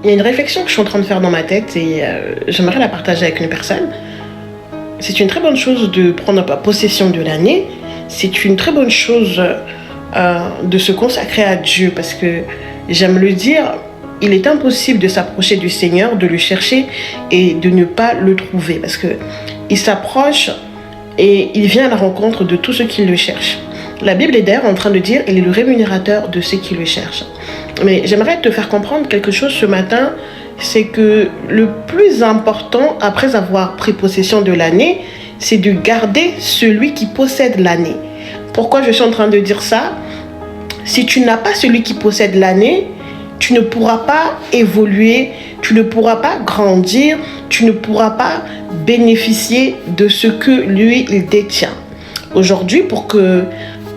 Il y a une réflexion que je suis en train de faire dans ma tête et j'aimerais la partager avec une personne. C'est une très bonne chose de prendre possession de l'année. C'est une très bonne chose de se consacrer à Dieu parce que, j'aime le dire, il est impossible de s'approcher du Seigneur, de le chercher et de ne pas le trouver parce que il s'approche et il vient à la rencontre de tous ceux qui le cherchent. La Bible est d'ailleurs en train de dire qu'il est le rémunérateur de ceux qui le cherchent. Mais j'aimerais te faire comprendre quelque chose ce matin, c'est que le plus important, après avoir pris possession de l'année, c'est de garder celui qui possède l'année. Pourquoi je suis en train de dire ça? Si tu n'as pas celui qui possède l'année, tu ne pourras pas évoluer, tu ne pourras pas grandir, tu ne pourras pas bénéficier de ce que lui, il détient. Aujourd'hui, pour que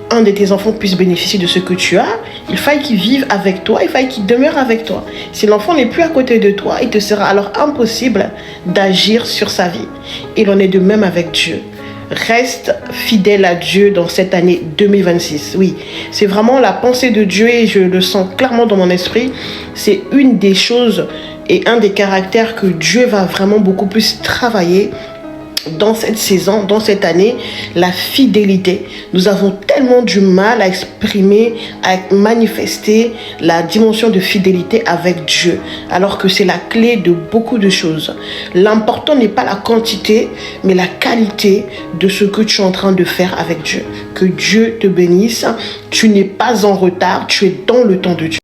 un de tes enfants puisse bénéficier de ce que tu as, il faille qu'il vive avec toi, il faille qu'il demeure avec toi. Si l'enfant n'est plus à côté de toi, il te sera alors impossible d'agir sur sa vie. Il en est de même avec Dieu. Reste fidèle à Dieu dans cette année 2026. Oui, c'est vraiment la pensée de Dieu et je le sens clairement dans mon esprit. C'est une des choses et un des caractères que Dieu va vraiment beaucoup plus travailler dans cette saison, dans cette année, la fidélité. Nous avons tellement du mal à exprimer, à manifester la dimension de fidélité avec Dieu, alors que c'est la clé de beaucoup de choses. L'important n'est pas la quantité, mais la qualité de ce que tu es en train de faire avec Dieu. Que Dieu te bénisse. Tu n'es pas en retard, tu es dans le temps de Dieu.